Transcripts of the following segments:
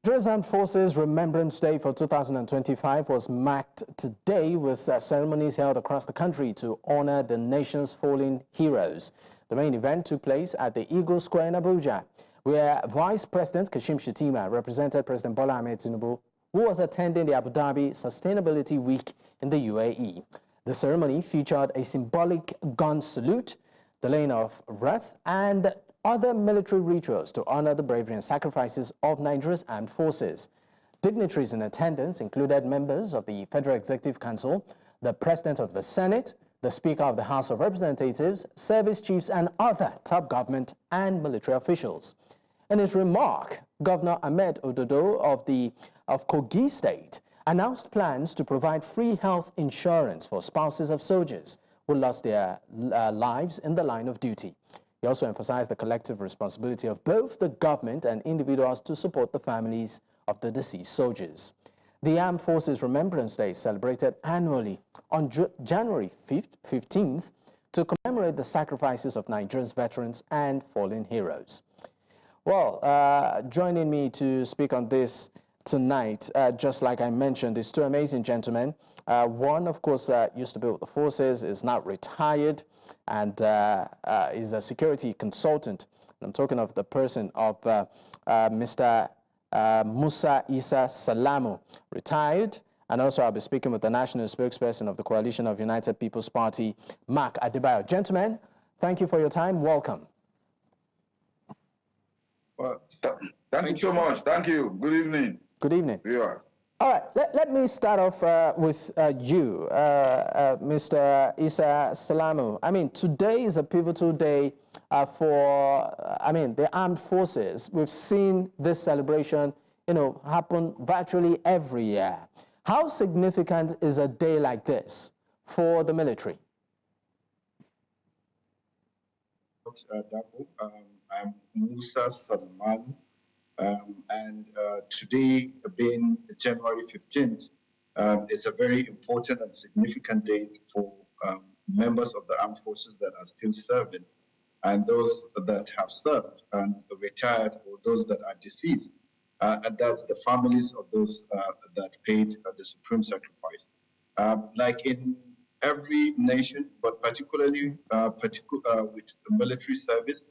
Nigeria's Armed Forces Remembrance Day for 2025 was marked today with ceremonies held across the country to honor the nation's fallen heroes. The main event took place at the Eagle Square in Abuja, where Vice President Kashim Shettima represented President Bola Ahmed Tinubu, who was attending the Abu Dhabi Sustainability Week in the UAE. The ceremony featured a symbolic gun salute, the laying of wreath, and other military rituals to honor the bravery and sacrifices of Nigeria's armed forces. Dignitaries in attendance included members of the Federal Executive Council, the President of the Senate, the Speaker of the House of Representatives, service chiefs, and other top government and military officials. In his remark, Governor Ahmed Ododo of Kogi State announced plans to provide free health insurance for spouses of soldiers who lost their lives in the line of duty. He also emphasized the collective responsibility of both the government and individuals to support the families of the deceased soldiers. The Armed Forces Remembrance Day is celebrated annually on January 15th to commemorate the sacrifices of Nigeria's veterans and fallen heroes. Well, joining me to speak on this tonight, just like I mentioned, is two amazing gentlemen. One, of course, used to be with the forces, is now retired, and is a security consultant. I'm talking of the person of Mr. Musa Isa Salamu, retired. And also I'll be speaking with the national spokesperson of the Coalition of United People's Party, Mark Adebayo. Gentlemen, thank you for your time. Welcome. Well, thank you so much. Thank you. Good evening. Good evening. Yeah. All right, let me start off with you, Mr. Isa Salamu. I mean, today is a pivotal day for, the armed forces. We've seen this celebration, happen virtually every year. How significant is a day like this for the military? I'm Musa Salamu. And today, being January 15th, is a very important and significant date for members of the armed forces that are still serving and those that have served and retired, or those that are deceased. And that's the families of those that paid the supreme sacrifice. Like in every nation, but particularly with the military service,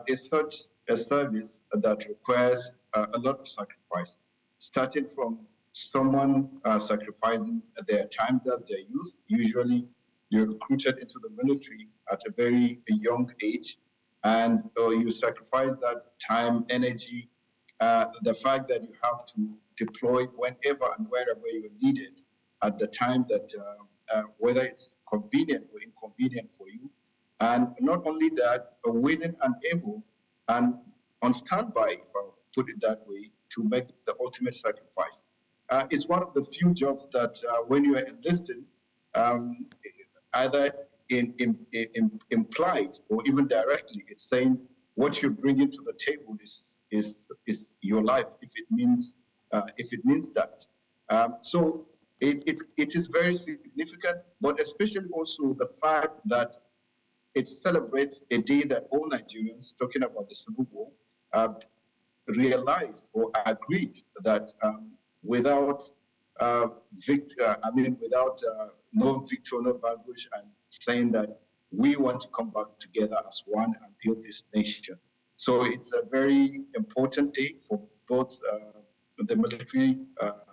is such a service that requires a lot of sacrifice, starting from someone sacrificing their time, that's their youth. Usually you're recruited into the military at a very young age, and you sacrifice that time, energy, the fact that you have to deploy whenever and wherever you're needed at the time that, whether it's convenient or inconvenient for you. And not only that, willing and able and on standby, if I put it that way, to make the ultimate sacrifice. It's one of the few jobs that when you are enlisted, either implied or even directly, it's saying what you're bringing to the table is your life, if it means that. So it is very significant, but especially also the fact that it celebrates a day that all Nigerians, talking about the Civil War, realized or agreed that without no victor, no baggage, and saying that we want to come back together as one and build this nation. So it's a very important day for both the military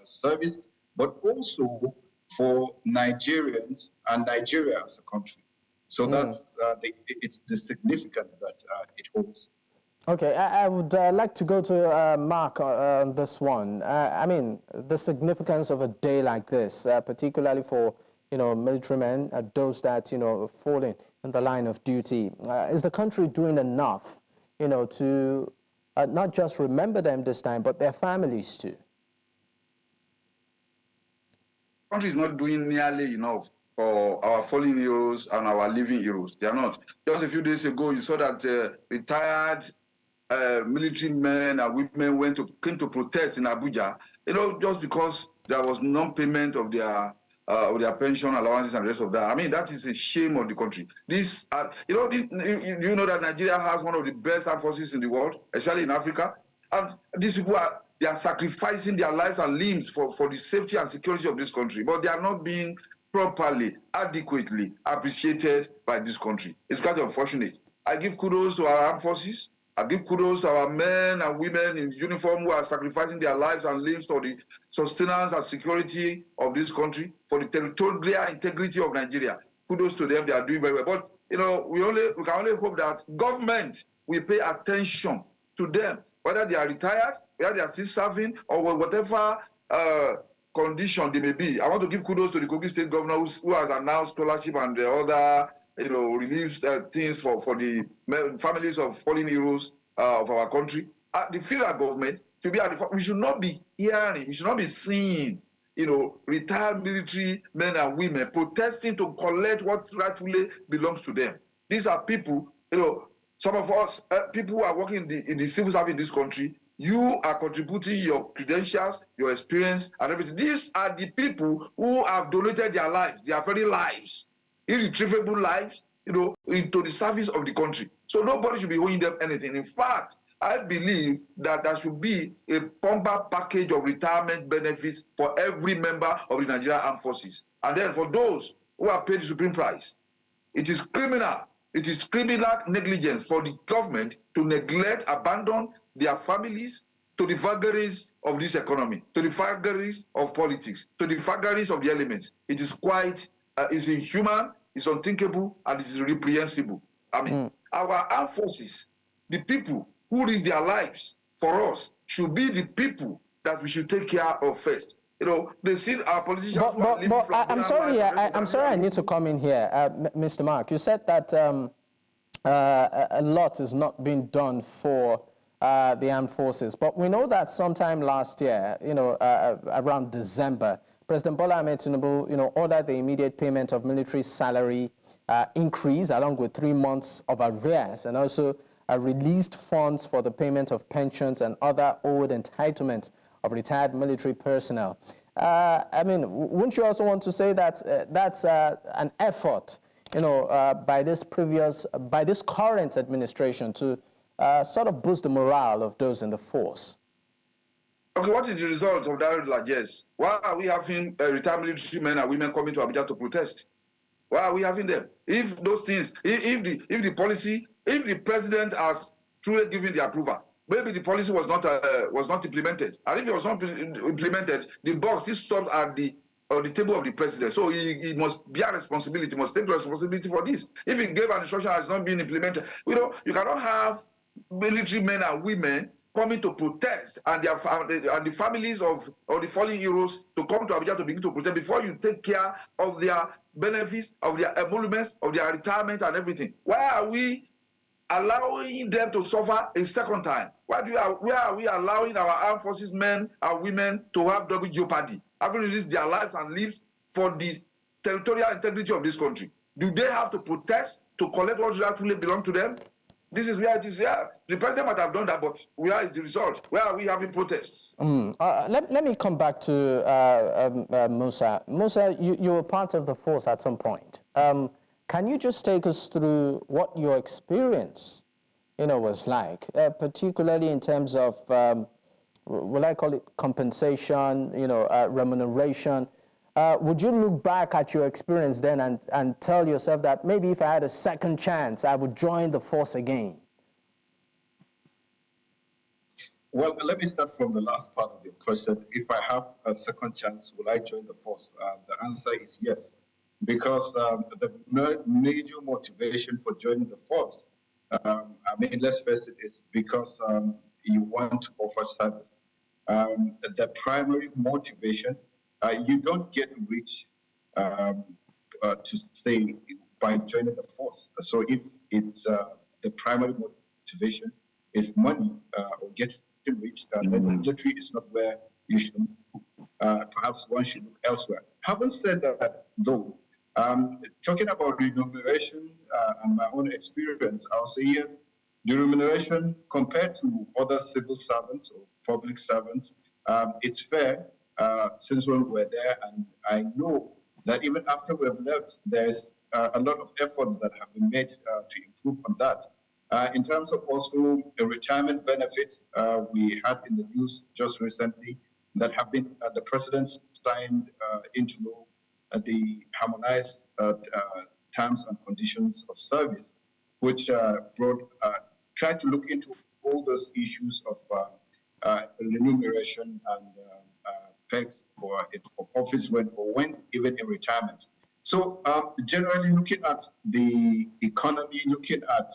service, but also for Nigerians and Nigeria as a country. So that's it's the significance that it holds. Okay, I would like to go to Mark on this one. The significance of a day like this, particularly for military men, those that falling in the line of duty. Is the country doing enough, to not just remember them this time, but their families too? The country is not doing nearly enough for our fallen heroes and our living heroes. They are not. Just a few days ago, you saw that retired military men and women came to protest in Abuja, just because there was non-payment of their pension allowances and the rest of that. I mean, that is a shame of the country. This, do you know that Nigeria has one of the best armed forces in the world, especially in Africa? And these people are They are sacrificing their lives and limbs for the safety and security of this country, but they are not being properly, adequately appreciated by this country. It's quite unfortunate. I give kudos to our armed forces. I give kudos to our men and women in uniform who are sacrificing their lives and limbs for the sustenance and security of this country, for the territorial integrity of Nigeria. Kudos to them, they are doing very well. But we can only hope that government will pay attention to them, whether they are retired, whether they are still serving, or whatever condition they may be. I want to give kudos to the Kogi State Governor who has announced scholarship and the other relief things for the families of fallen heroes of our country. The federal government should be at the we should not be hearing, we should not be seeing, retired military men and women protesting to collect what rightfully belongs to them. These are people, some of us, people who are working in the civil service in this country. You are contributing your credentials, your experience, and everything. These are the people who have donated their lives, their very lives, irretrievable lives, into the service of the country. So nobody should be owing them anything. In fact, I believe that there should be a bumper package of retirement benefits for every member of the Nigerian Armed Forces. And then for those who are paid the supreme price, it is criminal. It is criminal negligence for the government to neglect, abandon their families to the vagaries of this economy, to the vagaries of politics, to the vagaries of the elements. It is quite, it's inhuman, it's unthinkable, and it's reprehensible. I mean, our armed forces, the people who risk their lives for us, should be the people that we should take care of first. They see our politicians. I'm sorry, I'm sorry, I need to come in here, Mr. Mark. You said that a lot is not being done for the armed forces, but we know that sometime last year, around December, President Bola Ahmed Tinubu, ordered the immediate payment of military salary increase, along with 3 months of arrears, and also released funds for the payment of pensions and other owed entitlements of retired military personnel. I mean, wouldn't you also want to say that that's an effort, by this current administration to sort of boost the morale of those in the force? Okay, what is the result of that largesse? Why are we having retired military men and women coming to Abuja to protest? Why are we having them? If those things, if the policy, if the president has truly given the approval, maybe the policy was not implemented. And if it was not implemented, the box is stopped at the table of the president. So he must bear responsibility, must take responsibility for this. If he gave an instruction that has not been implemented, you cannot have military men and women coming to protest and the families of the fallen heroes to come to Abuja to begin to protest before you take care of their benefits, of their emoluments, of their retirement and everything. Why are we allowing them to suffer a second time? Why are we allowing our armed forces men and women to have double jeopardy, having risked their lives and lives for the territorial integrity of this country? Do they have to protest to collect what rightfully belongs to them? This is where it is. Yeah, the president might have done that, but where is the result? Where are we having protests? Let me come back to Musa. Musa, you were part of the force at some point. Can you just take us through what your experience, was like, particularly in terms of, will I call it compensation, remuneration? Would you look back at your experience then and tell yourself that maybe if I had a second chance, I would join the force again? Well, let me start from the last part of your question. If I have a second chance, will I join the force? The answer is yes, because the major motivation for joining the force, let's face it, is because you want to offer service. The primary motivation, you don't get rich to stay by joining the force. So if it's the primary motivation is money or getting rich, then the military is not where you should look. Perhaps one should look elsewhere. Having said that, though, talking about remuneration and my own experience, I'll say yes, the remuneration compared to other civil servants or public servants, it's fair. Since when we were there, and I know that even after we have left, there's a lot of efforts that have been made to improve on that. In terms of also a retirement benefit, we had in the news just recently that have been the president signed into law the harmonized terms and conditions of service, which tried to look into all those issues of remuneration and pegs for office when even in retirement. So generally looking at the economy, looking at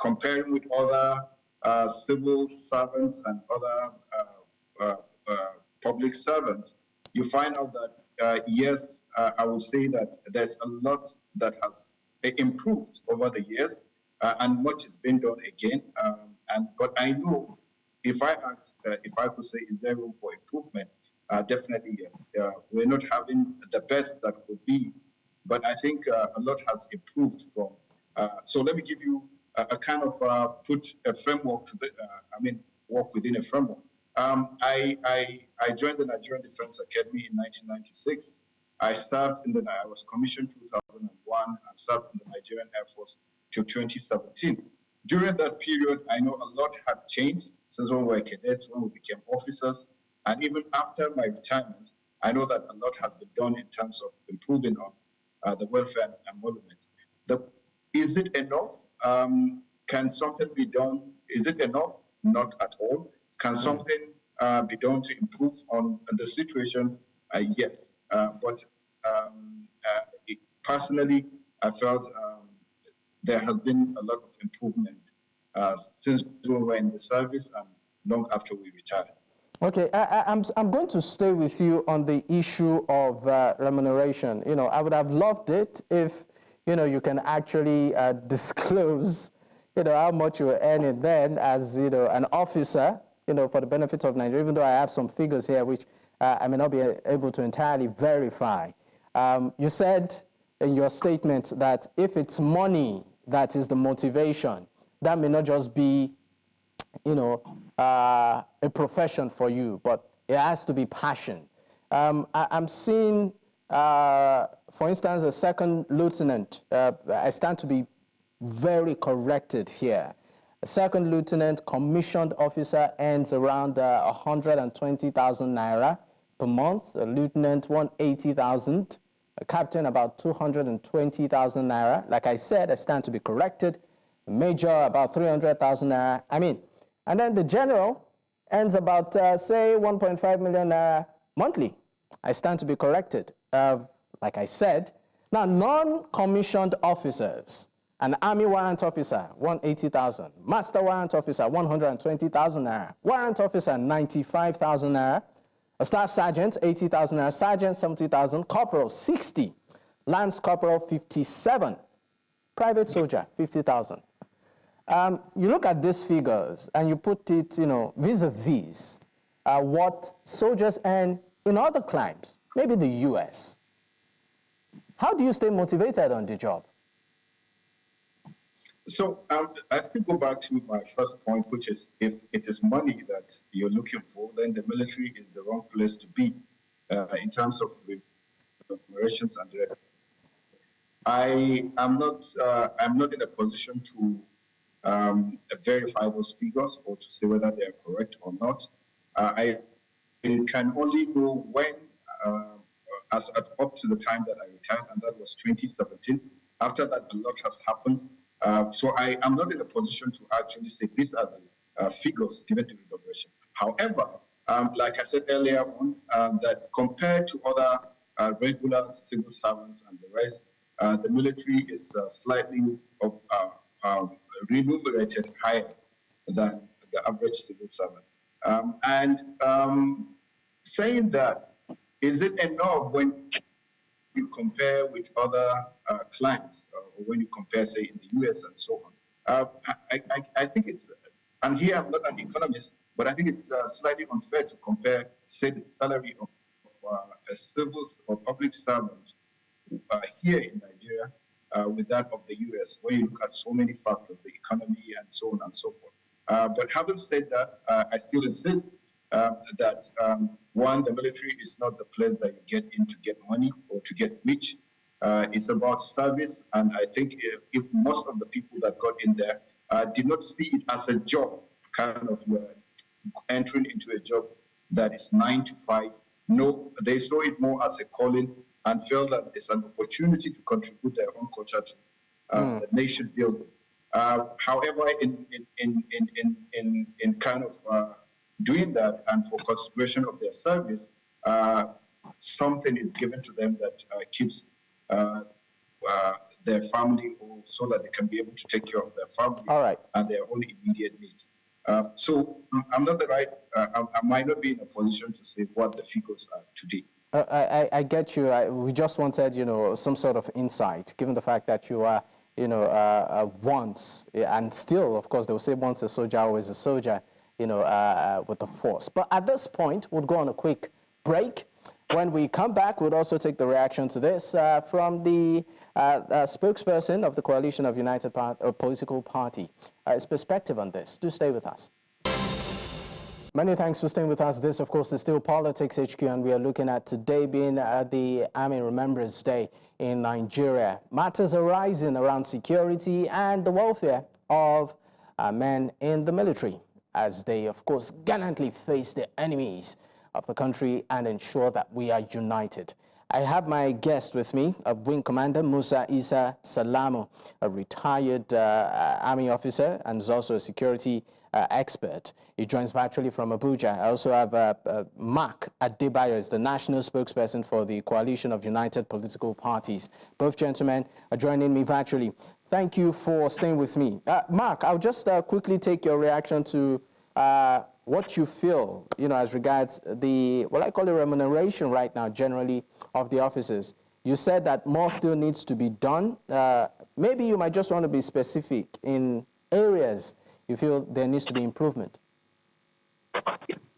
comparing with other civil servants and other public servants, you find out that yes, I would say that there's a lot that has improved over the years, and much is being done again. But I know if I could say, is there room for improvement? Definitely yes. We're not having the best that could be, but I think a lot has improved from. So let me give you a kind of put a framework to the. Work within a framework. I joined the Nigerian Defense Academy in 1996. I was commissioned 2001 and served in the Nigerian Air Force till 2017. During that period, I know a lot had changed since when we were cadets, when we became officers, and even after my retirement, I know that a lot has been done in terms of improving on the welfare and emolument. Is it enough? Can something be done? Is it enough? Not at all. Can something be done to improve on the situation? Yes. But personally, I felt there has been a lot of improvement since we were in the service and long after we retired. Okay, I'm going to stay with you on the issue of remuneration. I would have loved it if, you can actually disclose, how much you were earning then as, an officer, for the benefit of Nigeria, even though I have some figures here which I may not be able to entirely verify. You said in your statement that if it's money that is the motivation, that may not just be, a profession for you, but it has to be passion. I'm seeing, for instance, a second lieutenant. I stand to be very corrected here. A second lieutenant commissioned officer earns around 120,000 naira per month. A lieutenant, 180,000. A captain, about 220,000 naira. Like I said, I stand to be corrected. A major, about 300,000 naira. And then the general earns about, say, 1.5 million naira monthly. I stand to be corrected. Like I said, now non-commissioned officers, an army warrant officer, 180,000. Master warrant officer, 120,000 naira. Warrant officer, 95,000 naira. A staff sergeant, 80,000 naira. Sergeant, 70,000. Corporal, 60. Lance corporal, 57. Private soldier, 50,000. You look at these figures and you put it, vis-a-vis what soldiers earn in other climes, maybe the US. How do you stay motivated on the job? So I still go back to my first point, which is if it is money that you're looking for, then the military is the wrong place to be in terms of operations and the rest. I'm not in a position to verify those figures or to say whether they are correct or not. I can only know when, up to the time that I retired, and that was 2017. After that, a lot has happened. So I am not in a position to actually say these are the figures given to the operation. However, like I said earlier on, that compared to other regular civil servants and the rest, the military is slightly remunerated higher than the average civil servant. Saying that, is it enough when you compare with other clients, or when you compare, say, in the US and so on? I think it's, and here I'm not an economist, but I think it's slightly unfair to compare, say, the salary of a civil or public servant here in Nigeria with that of the US, when you look at so many factors, the economy and so on and so forth. But having said that, I still insist that one, the military is not the place that you get in to get money or to get rich. It's about service, and I think if most of the people that got in there did not see it as a job, kind of entering into a job that is 9 to 5. No, they saw it more as a calling and felt that it's an opportunity to contribute their own culture to the nation building. However, in kind of doing that and for consideration of their service, something is given to them that keeps their family, or so that they can be able to take care of their family and their own immediate needs. So I'm not the right, I might not be in a position to say what the figures are today. I get you. We just wanted, some sort of insight, given the fact that you are, once, and still, of course, they will say once a soldier, always a soldier, with the force. But at this point, we'll go on a quick break. When we come back, we'll also take the reaction to this from the spokesperson of the Coalition of United Political Party. His perspective on this. Do stay with us. Many thanks for staying with us. This, of course, is still Politics HQ, and we are looking at today being the Army Remembrance Day in Nigeria. Matters arising around security and the welfare of men in the military, as they, of course, gallantly face the enemies of the country and ensure that we are united. I have my guest with me, Wing Commander Musa Isa Salamu, a retired Army officer and is also a security expert. He joins virtually from Abuja. I also have Mark Adebayo, is the national spokesperson for the Coalition of United Political Parties. Both gentlemen are joining me virtually. Thank you for staying with me. Mark, I'll just quickly take your reaction to what you feel, as regards the, what I call the remuneration right now, generally, of the officers. You said that more still needs to be done. Maybe you might just want to be specific in areas you feel there needs to be improvement.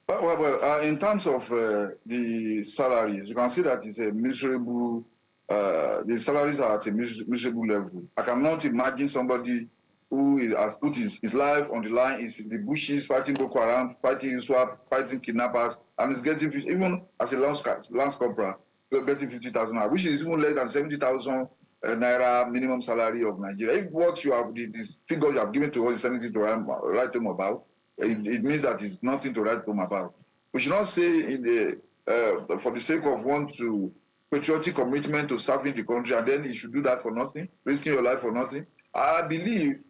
Well, in terms of the salaries, you can see that it's a miserable, the salaries are at a miserable level. I cannot imagine somebody who has put his life on the line, is in the bushes, fighting Boko Haram, fighting ISWAP, fighting kidnappers, and is getting, even as a lance corporal, getting 50,000 naira, which is even less than 70,000 naira minimum salary of Nigeria. If what you have, this figure you have given to us is anything to write home about, it means that it's nothing to write home about. We should not say in the, for the sake of patriotic commitment to serving the country, and then you should do that for nothing, risking your life for nothing. I believe,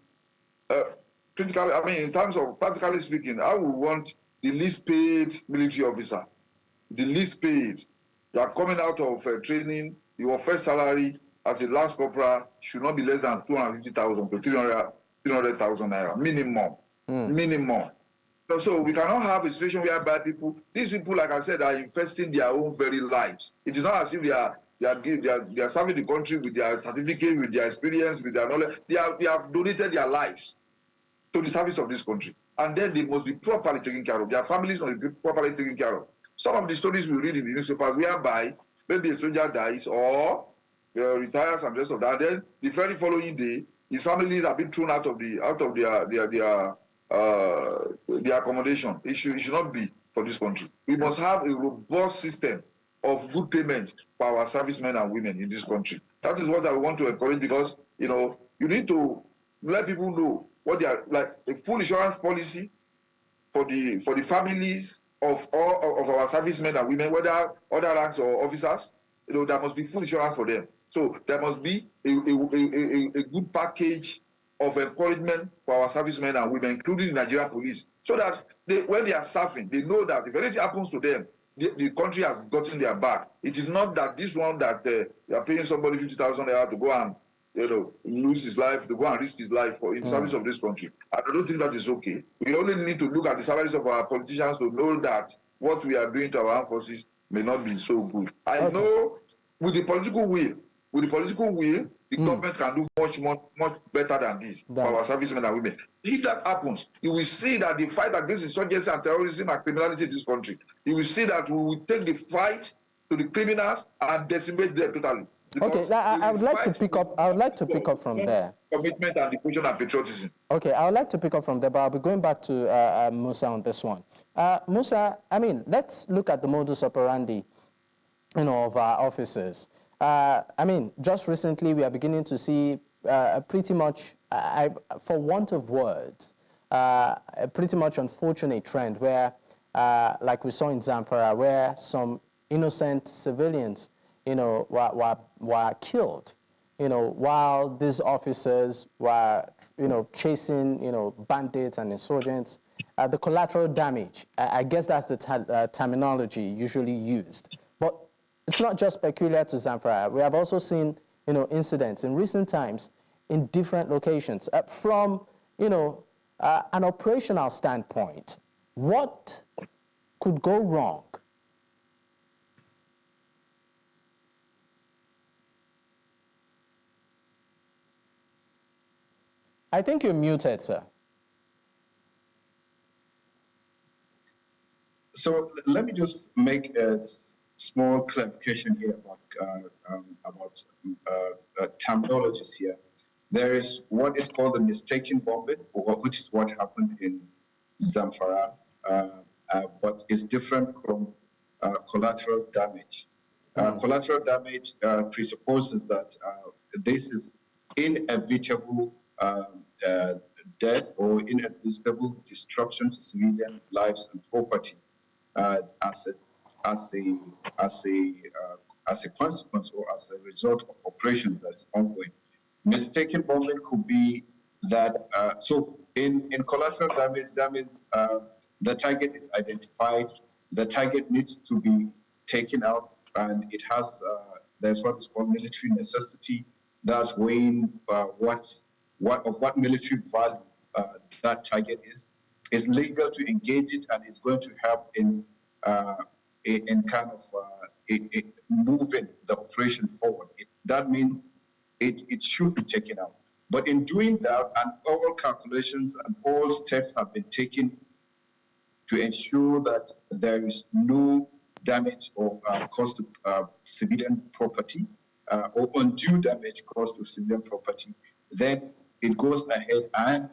critically, in terms of practically speaking, I would want the least paid military officer, the least paid. You are coming out of training, your first salary as a lance corporal should not be less than 250,000 to 300,000 naira, minimum. Minimum. So we cannot have a situation whereby these people, like I said, are investing their own very lives. It is not as if they are serving the country with their certificate, with their experience, with their knowledge. They have donated their lives to the service of this country. And then they must be properly taken care of. Their families must be properly taken care of. Some of the stories we read in the newspapers whereby maybe a soldier dies or retires and the rest of that. And then the very following day, his families have been thrown out of their accommodation. It should not be for this country. We must have a robust system of good payment for our servicemen and women in this country. That is what I want to encourage, because you need to let people know what they are like. A full insurance policy for the families of all of our servicemen and women, whether other ranks or officers. There must be full insurance for them. So there must be a good package of encouragement for our servicemen and women, including the Nigerian police, so that when they are serving, they know that if anything happens to them, the country has gotten their back. It is not that this one that you are paying somebody 50,000 naira to go and lose his life, to go and risk his life in service of this country. I don't think that is okay. We only need to look at the salaries of our politicians to know that what we are doing to our armed forces may not be so good. I know with the political will, the government can do much better than this for our servicemen and women. If that happens, you will see that the fight against insurgency and terrorism and criminality in this country, you will see that we will take the fight to the criminals and decimate them totally. Okay, I would like to pick up. I would like to pick up from there. Commitment and devotion and patriotism. Okay, I would like to pick up from there, but I'll be going back to Musa on this one. Musa, let's look at the modus operandi, of our officers. I mean, just recently we are beginning to see pretty much, for want of words, a pretty much unfortunate trend where, like we saw in Zamfara, where some innocent civilians, were killed, while these officers were, chasing, bandits and insurgents. The collateral damage, I guess that's the terminology usually used. But it's not just peculiar to Zamfara. We have also seen, incidents in recent times in different locations. From, an operational standpoint, what could go wrong? I think you're muted, sir. So let me just make a small clarification here about terminologies here. There is what is called the mistaken bombing, which is what happened in Zamfara, but it's different from collateral damage. Collateral damage presupposes that this is inevitable death or inevitable destruction to civilian lives and property as a consequence or as a result of operations that's ongoing. Mistaken bombing could be that. So in collateral damage, that means the target is identified, the target needs to be taken out, and it has there's what is called military necessity. That's weighing what military value that target is. It's legal to engage it, and it's going to help in kind of moving the operation forward. That means it should be taken out. But in doing that, and all calculations and all steps have been taken to ensure that there is no damage or cost to civilian property or undue damage caused to civilian property, then it goes ahead and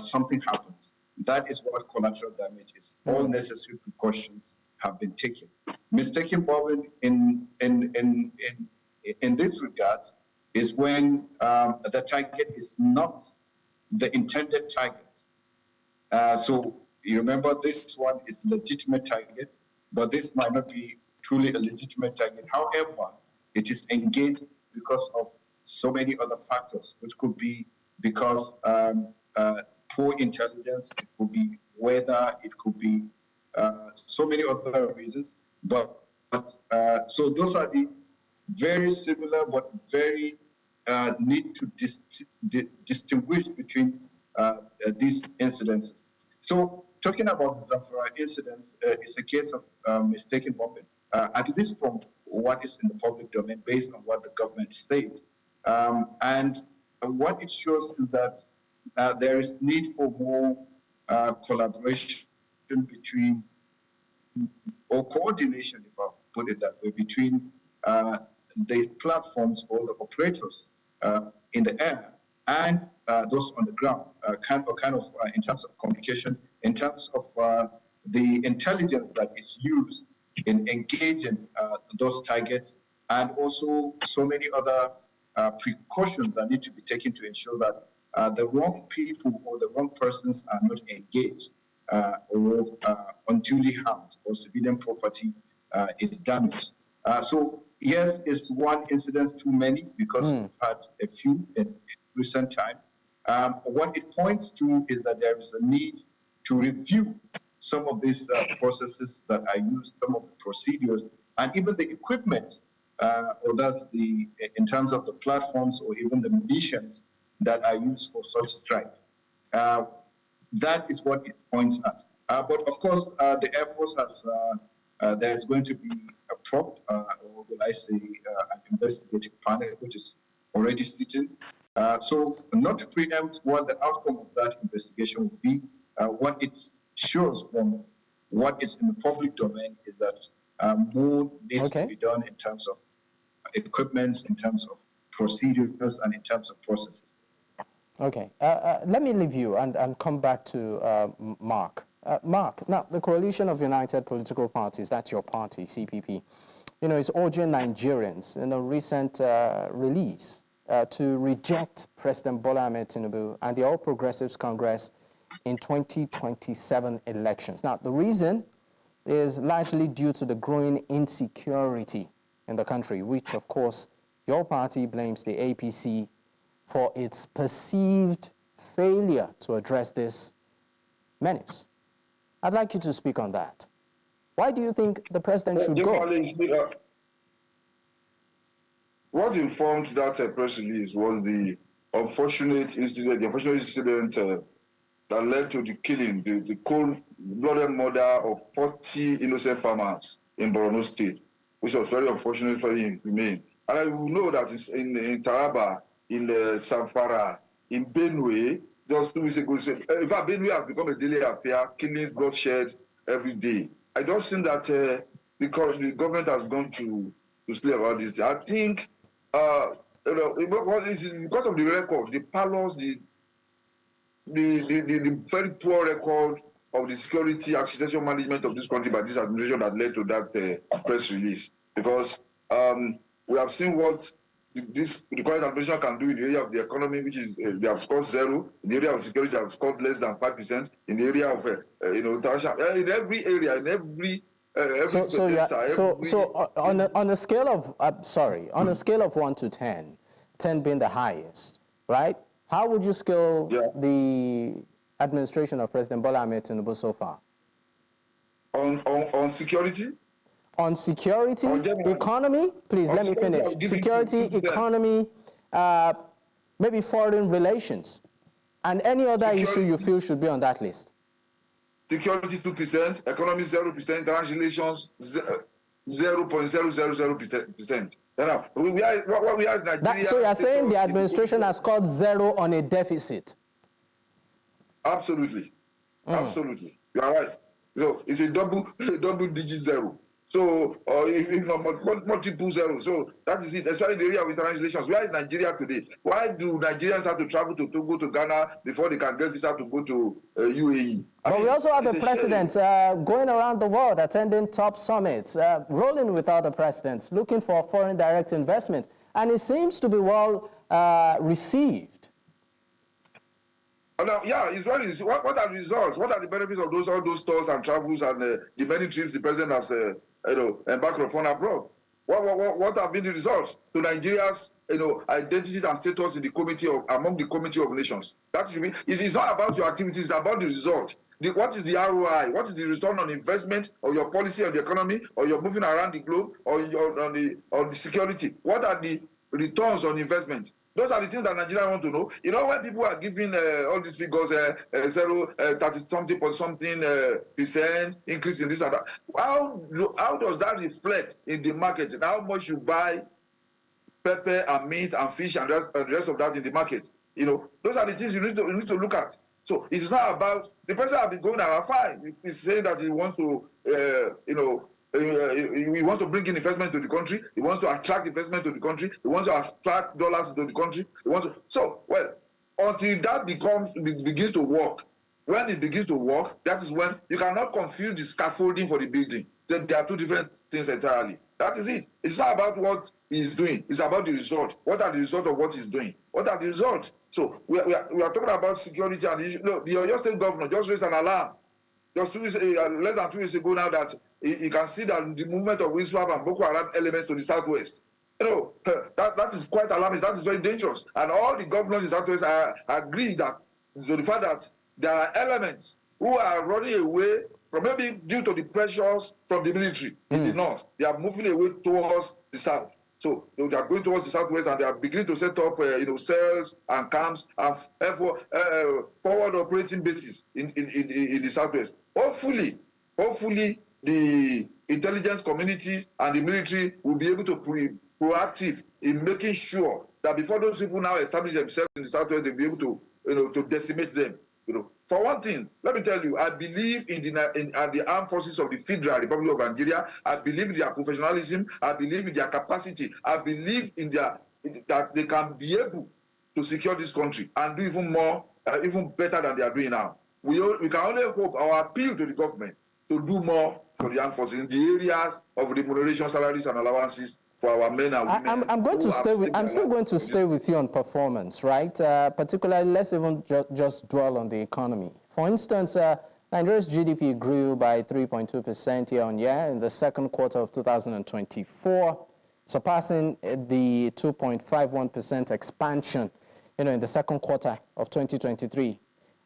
something happens. That is what collateral damage is. All necessary precautions have been taken. Mistaken bombing in this regard is when the target is not the intended target. So you remember, this one is legitimate target, but this might not be truly a legitimate target. However, it is engaged because of so many other factors, which could be because poor intelligence, it could be weather, it could be so many other reasons. But so those are the very similar but very need to distinguish between these incidences. So talking about the Zamfara incidents, it's a case of mistaken bombing, at least from what is in the public domain based on what the government stated. And what it shows is that there is need for more collaboration between, or coordination, if I put it that way, between the platforms or the operators in the air and those on the ground, kind of in terms of communication, in terms of the intelligence that is used in engaging those targets, and also so many other precautions that need to be taken to ensure that the wrong people or the wrong persons are not engaged or unduly harmed or civilian property is damaged. So yes, it's one incident too many because we've had a few in recent time. What it points to is that there is a need to review some of these processes that are used, some of the procedures, and even the equipment, or that's in terms of the platforms or even the munitions that are used for such strikes. That is what it points at. But of course, the Air Force has, there's going to be a probe, or will I say, an investigative panel, which is already sitting. So not to preempt what the outcome of that investigation will be, what it shows from what is in the public domain is that more needs to be done in terms of equipment, in terms of procedures, and in terms of processes. Okay, let me leave you and come back to Mark. Mark, now the Coalition of United Political Parties, that's your party, CPP, you know, is urging Nigerians in a recent release to reject President Bola Ahmed Tinubu and the All Progressives Congress in 2027 elections. Now, the reason is largely due to the growing insecurity in the country, which, of course, your party blames the APC for its perceived failure to address this menace. I'd like you to speak on that. Why do you think the president should go? What informed that press release was the unfortunate incident, that led to the killing, the cold-blooded murder of 40 innocent farmers in Borno State, which was very unfortunate for him to remain. And I will know that it's in Taraba, in Zamfara, in Benue, just 2 weeks ago. In fact, Benue has become a daily affair, killings, bloodshed every day. I don't think that the government has gone to sleep about this. I think, you know, because of the record, the palace, the very poor record of the security architecture management of this country by this administration that led to that press release. Because we have seen what the current administration can do in the area of the economy, which is they have scored 0. In the area of security, they have scored less than 5%. In the area of you know, in every area, in every on a scale of on a scale of 1 to 10, 10 being the highest, right? How would you scale the administration of President Bola Ahmed Tinubu so far? On security? On security, economy, please let me finish. Security, economy, maybe foreign relations, and any other issue you feel should be on that list. Security 2%, economy 0%, international relations 0.000%. What we are is Nigeria. So you are saying the administration has scored 0 on a deficit? Absolutely, absolutely. You are right. So it's a double-digit 0. So, if not multiple zeros. So that is it, especially in the area of international relations. Where is Nigeria today? Why do Nigerians have to travel to Togo, to Ghana, before they can get visa to go to UAE? But we also have the president going around the world, attending top summits, rolling with other presidents, looking for foreign direct investment. And it seems to be well received. Now, yeah, it's very. What are the results? What are the benefits of all those tours and travels and the many trips the president has embarked upon abroad? What have been the results to Nigeria's identity and status in the among the committee of nations? That should be. It is not about your activities; it's about the result. What is the ROI? What is the return on investment of your policy on the economy, or you're moving around the globe, or on the security? What are the returns on investment? Those are the things that Nigerians want to know. You know, when people are giving all these figures, 30-something percent increase in this and that, how does that reflect in the market? And how much you buy pepper and meat and fish and the rest of that in the market? You know, those are the things you need to look at. So it's not about the president has been going around fine. He's saying that he wants to, he wants to bring in investment to the country. He wants to attract investment to the country. He wants to attract dollars to the country. Until that begins to work. When it begins to work, that is when you cannot confuse the scaffolding for the building. There are two different things entirely. That is it. It's not about what he's doing. It's about the result. What are the results of what he's doing? What are the results? So we are talking about security and the issue. No, your state governor just raised an alarm. Just less than 2 years ago now that you can see that the movement of ISWAP and Boko Haram elements to the southwest. You know, that is quite alarming. That is very dangerous. And all the governors in the southwest agree that to the fact that there are elements who are running away from, maybe due to the pressures from the military in the north. They are moving away towards the south. So they are going towards the southwest, and they are beginning to set up, cells and camps and forward operating bases in the southwest. Hopefully, the intelligence community and the military will be able to be proactive in making sure that before those people now establish themselves in the southwest, they'll be able to, to decimate them. For one thing, let me tell you, I believe in the armed forces of the Federal Republic of Nigeria. I believe in their professionalism. I believe in their capacity. I believe in that they can be able to secure this country and do even more, even better than they are doing now. We can only hope. Our appeal to the government to do more for the armed forces in the areas of remuneration, salaries, and allowances for our men and women. I'm still going to stay with you on performance, right? Particularly, let's even just dwell on the economy. For instance, Nigeria's GDP grew by 3.2% year-on-year in the second quarter of 2024, surpassing the 2.51% expansion, in the second quarter of 2023,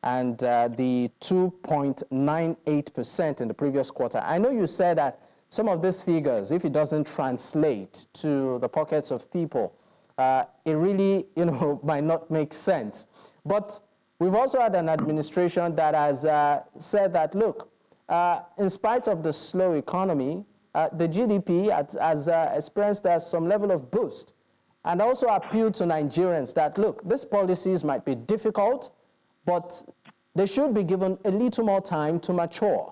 and the 2.98% in the previous quarter. I know you said that some of these figures, if it doesn't translate to the pockets of people, it really, might not make sense. But we've also had an administration that has said that, look, in spite of the slow economy, the GDP has experienced some level of boost, and also appealed to Nigerians that, look, these policies might be difficult, but they should be given a little more time to mature.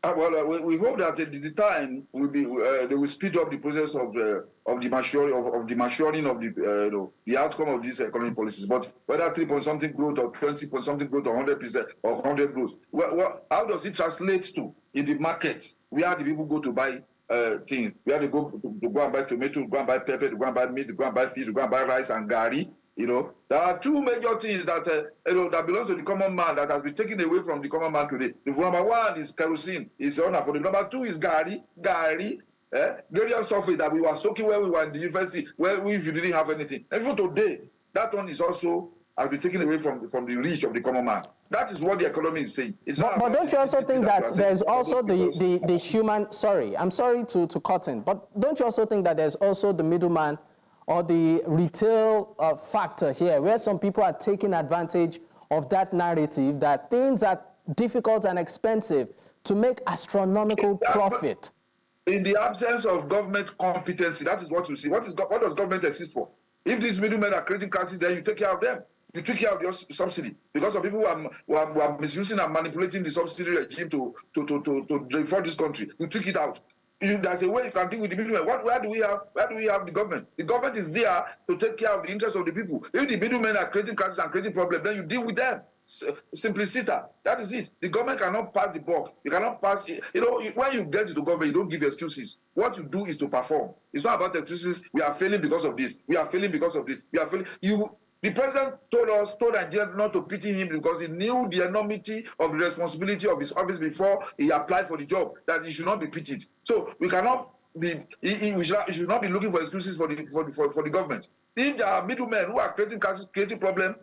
We hope that the time will be they will speed up the process of the maturing of the outcome of these economic policies. But whether 3-point-something growth or 20-point-something growth or 100% or 100 growth, how does it translate to in the market? Where do people go to buy things? Where they go to go and buy tomato, go and buy pepper, to go and buy meat, to go and buy fish, to go and buy rice and gari? There are two major things that that belong to the common man that has been taken away from the common man today. The number one is kerosene, is unaffordable. Number two is gari sulfate that we were soaking when we were in the university, if you didn't have anything. And even today, that one is also has been taken away from the reach of the common man. That is what the economy is saying. But don't you also think that there's also the human, sorry, I'm sorry to cut in, but don't you also think that there's also the middleman or the retail factor here, where some people are taking advantage of that narrative that things are difficult and expensive to make astronomical profit? In the absence of government competency, that is what you see. What does government exist for? If these middlemen are creating crises, then you take care of them. You take care of your subsidy because of people who are misusing and manipulating the subsidy regime to reform this country. You took it out. There's a way you can deal with the middlemen. Where do we have the government? The government is there to take care of the interests of the people. If the middlemen are creating crises and creating problems, then you deal with them. Simpliciter. That is it. The government cannot pass the buck. You cannot pass. When you get to the government, you don't give excuses. What you do is to perform. It's not about excuses. We are failing because of this. We are failing because of this. We are failing. The president told Nigerians not to pity him because he knew the enormity of the responsibility of his office before he applied for the job, that he should not be pitied. So we cannot be, we should not be looking for excuses for the government. If there are middlemen who are creating problems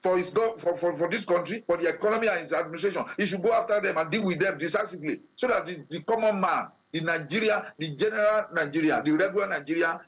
for this country, for the economy and his administration, he should go after them and deal with them decisively, so that the common man, the general Nigeria, the regular Nigeria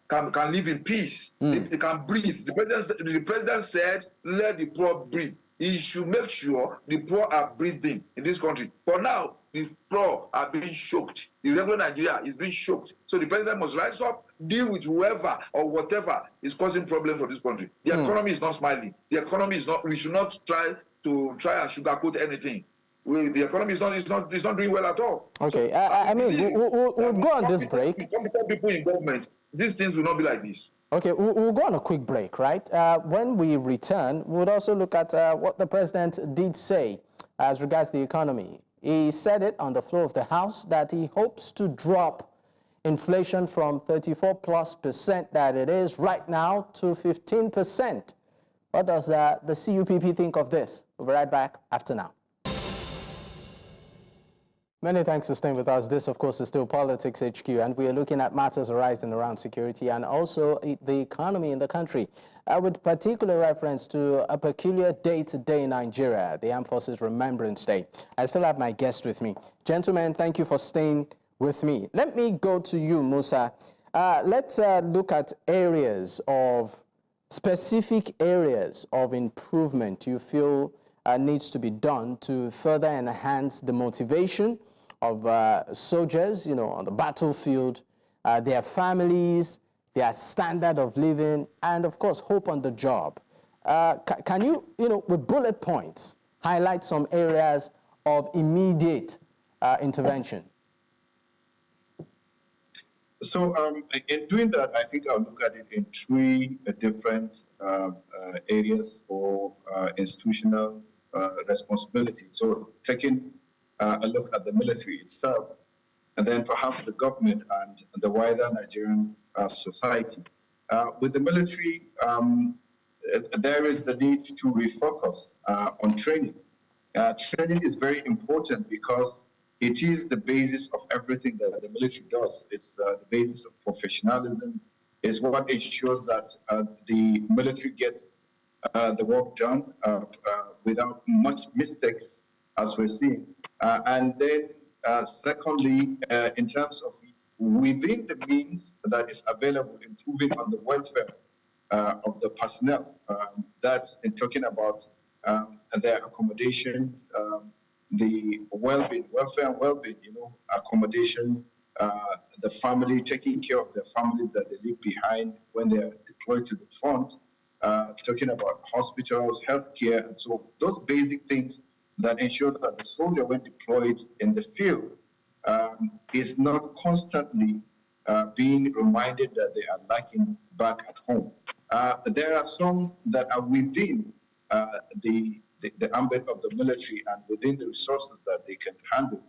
can live in peace. They can breathe. The president said, let the poor breathe. He should make sure the poor are breathing in this country. For now, the poor are being choked. The regular Nigeria is being choked. So the president must rise up, deal with whoever or whatever is causing problems for this country. The economy is not smiling. The economy is not. We should not try and sugarcoat anything. The economy is not doing well at all. Okay, so, we'll go on this break. Competent people in government, these things will not be like this. Okay, we'll go on a quick break, right? When we return, we'll also look at what the president did say as regards the economy. He said it on the floor of the House that he hopes to drop inflation from 34+% that it is right now to 15%. What does the CUPP think of this? We'll be right back after now. Many thanks for staying with us. This, of course, is still Politics HQ, and we are looking at matters arising around security and also the economy in the country, with particular reference to a peculiar day today in Nigeria, the Armed Forces Remembrance Day. I still have my guest with me. Gentlemen, thank you for staying with me. Let me go to you, Musa. Let's look at specific areas of improvement you feel needs to be done to further enhance the motivation of soldiers, on the battlefield, their families, their standard of living, and of course, hope on the job. Can you, with bullet points, highlight some areas of immediate intervention? So in doing that, I think I'll look at it in three different areas for institutional responsibility. So taking a look at the military itself, and then perhaps the government and the wider Nigerian society. With the military, there is the need to refocus on training. Training is very important because it is the basis of everything that the military does. It's the basis of professionalism. It's what ensures that the military gets the work done without much mistakes, as we're seeing. And then secondly, in terms of within the means that is available, improving on the welfare of the personnel. That's in talking about their accommodations, the well-being, welfare and well-being, accommodation, the family, taking care of their families that they leave behind when they're deployed to the front, talking about hospitals, healthcare, and so those basic things that ensure that the soldier, when deployed in the field, is not constantly being reminded that they are lacking back at home. There are some that are within the ambit of the military and within the resources that they can handle.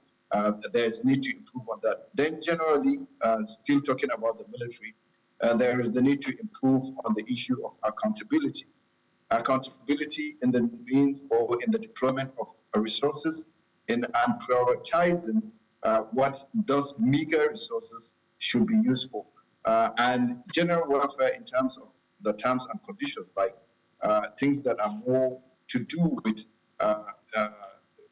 There's need to improve on that. Then generally, still talking about the military, there is the need to improve on the issue of accountability. Accountability in the means or in the deployment of resources and prioritizing what those meager resources should be used for. And general welfare in terms of the terms and conditions, like things that are more to do with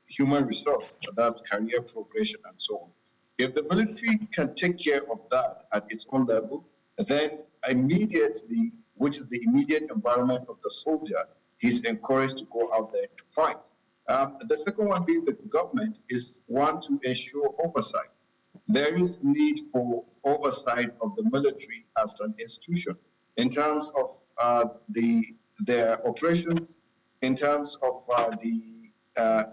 human resource, that's career progression and so on. If the military can take care of that at its own level, then immediately, which is the immediate environment of the soldier, he's encouraged to go out there to fight. The second one being the government is one to ensure oversight. There is need for oversight of the military as an institution in terms of their operations, in terms of the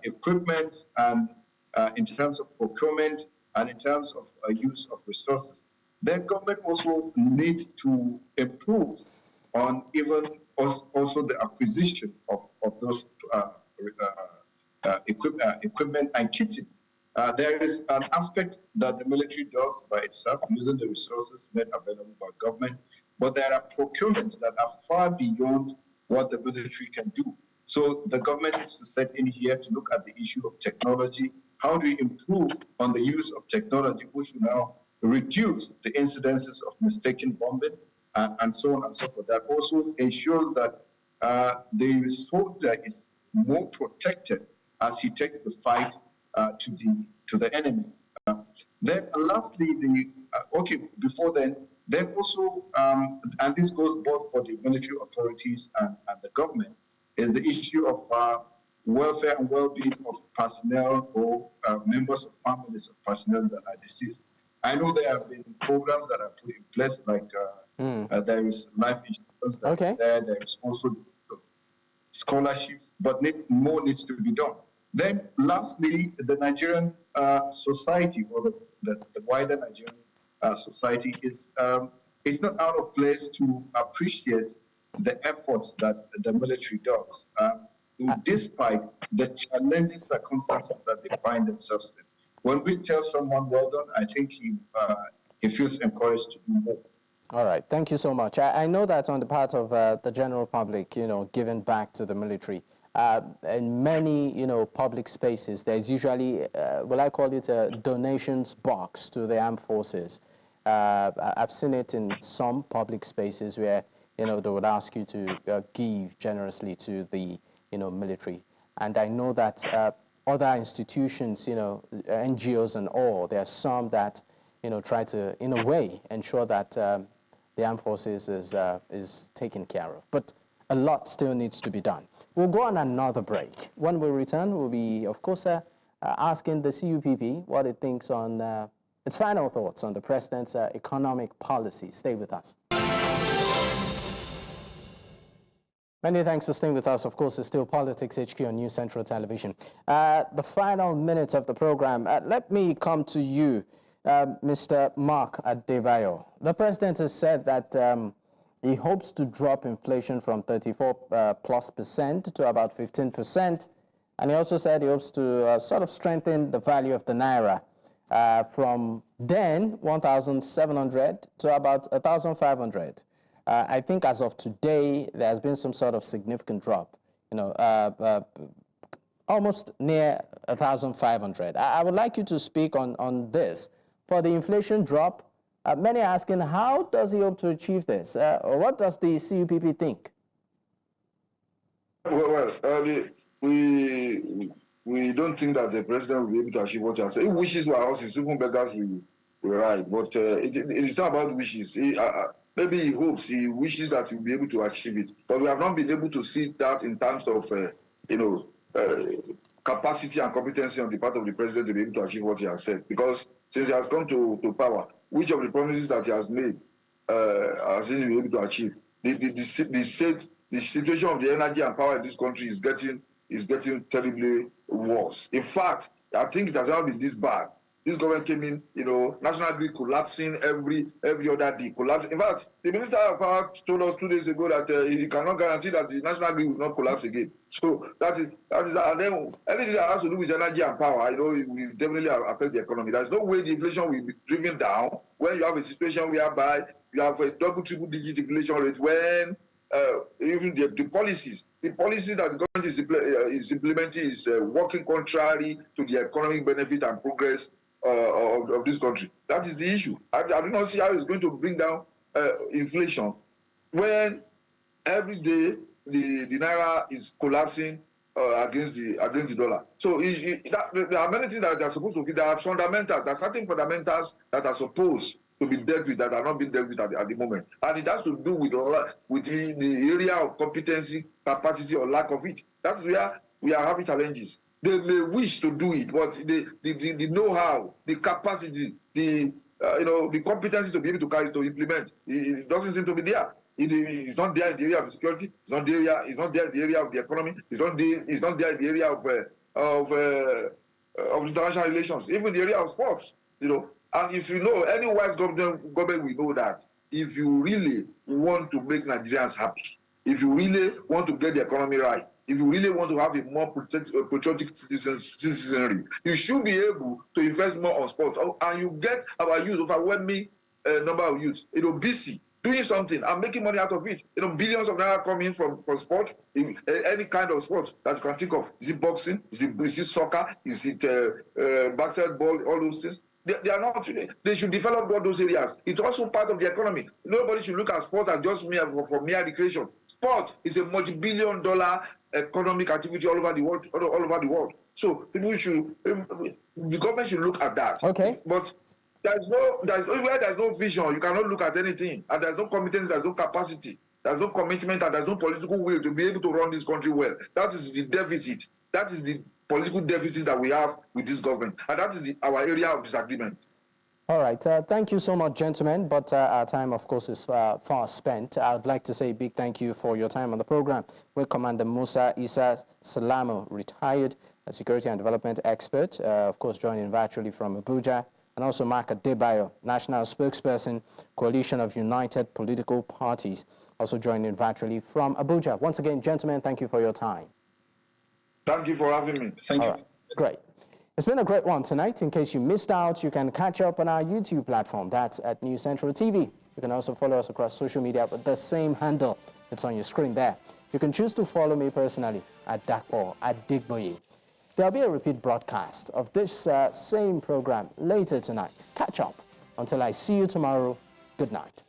equipment, and in terms of procurement, and in terms of use of resources. Then government also needs to improve on even also the acquisition of those equipment and kitting. There is an aspect that the military does by itself, using the resources made available by government, but there are procurements that are far beyond what the military can do. So the government is to set in here to look at the issue of technology. How do we improve on the use of technology, which will now reduce the incidences of mistaken bombing and so on and so forth. That also ensures that the soldier is more protected as he takes the fight to the enemy. Then lastly, before then also, and this goes both for the military authorities and the government, is the issue of welfare and well-being of personnel or members of families of personnel that are deceased. I know there have been programs that are put in place, like there is life insurance that is there is also scholarships, but more needs to be done. Then lastly, the Nigerian society, or the wider Nigerian society is it's not out of place to appreciate the efforts that the military does, despite the challenging circumstances that they find themselves in. When we tell someone well done, I think he feels encouraged to do more. All right, thank you so much. I know that on the part of the general public, giving back to the military, in many, public spaces, there's usually, will I call it a donations box to the armed forces. I've seen it in some public spaces where, they would ask you to give generously to the, military. And I know that other institutions, NGOs and all, there are some that, try to, in a way, ensure that the armed forces is taken care of. But a lot still needs to be done. We'll go on another break. When we return, we'll be, of course, asking the CUPP what it thinks on its final thoughts on the president's economic policy. Stay with us. Many thanks for staying with us. Of course, it's still Politics HQ on News Central Television. The final minutes of the program, let me come to you, Mr. Mark Adebayo. The president has said that he hopes to drop inflation from 34+% to about 15% And he also said he hopes to sort of strengthen the value of the naira from then 1,700 to about 1,500. I think as of today, there has been some sort of significant drop, almost near 1,500. I would like you to speak on this. For the inflation drop, many are asking, how does he hope to achieve this? What does the CUPP think? Well, we don't think that the president will be able to achieve what he has said. He wishes were horses, even beggars will ride. But it is not about wishes. Maybe he hopes, he wishes that he will be able to achieve it. But we have not been able to see that in terms of, capacity and competency on the part of the president to be able to achieve what he has said. Because since he has come to power, which of the promises that he has made has he been able to achieve? The situation of the energy and power in this country is getting terribly worse. In fact, I think it has not been this bad. This government came in, national grid collapsing every other day, collapsing. In fact, the Minister of Power told us 2 days ago that he cannot guarantee that the national grid will not collapse again. So that is, and then anything that has to do with energy and power, it will definitely affect the economy. There's no way the inflation will be driven down when you have a situation whereby you have a double, triple-digit inflation rate when even the policies that the government is implementing is working contrary to the economic benefit and progress of this country. That is the issue. I do not see how it's going to bring down inflation when every day the naira is collapsing against the dollar. So there are many things that are supposed to be. There are fundamentals. There are certain fundamentals that are supposed to be dealt with that are not being dealt with at the moment, and it has to do with the area of competency, capacity, or lack of it. That's where we are having challenges. They may wish to do it, but the know-how, the capacity, the competency to be able to implement, it doesn't seem to be there. It's not there in the area of security. It's not there in the area of the economy. It's not there in the area of international relations, even the area of sports. And if any wise government will know that if you really want to make Nigerians happy, if you really want to get the economy right, if you really want to have a more patriotic citizenry, you should be able to invest more on sport. And you get our youth, overwhelming number of youth, busy doing something and making money out of it. Billions of naira coming from sport, any kind of sport that you can think of. Is it boxing? Is it soccer? Is it basketball? All those things. They are not. They should develop all those areas. It's also part of the economy. Nobody should look at sport as just for mere recreation. Sport is a multi-billion-dollar economic activity all over the world. So the government should look at that. Okay. But there's no vision, you cannot look at anything, and there's no competence, there's no capacity, there's no commitment, and there's no political will to be able to run this country well. That is the deficit. That is the political deficit that we have with this government, and that is our area of disagreement. All right. Thank you so much, gentlemen. But our time, of course, is far spent. I'd like to say a big thank you for your time on the program. We're Commander Musa Isa Salamu, retired security and development expert, of course, joining virtually from Abuja, and also Mark Adebayo, national spokesperson, Coalition of United Political Parties, also joining virtually from Abuja. Once again, gentlemen, thank you for your time. Thank you for having me. Thank you. Right. Great. It's been a great one tonight. In case you missed out, you can catch up on our YouTube platform. That's at News Central TV. You can also follow us across social media with the same handle. It's on your screen there. You can choose to follow me personally at Dakpo, at Digboye. There'll be a repeat broadcast of this same program later tonight. Catch up. Until I see you tomorrow, good night.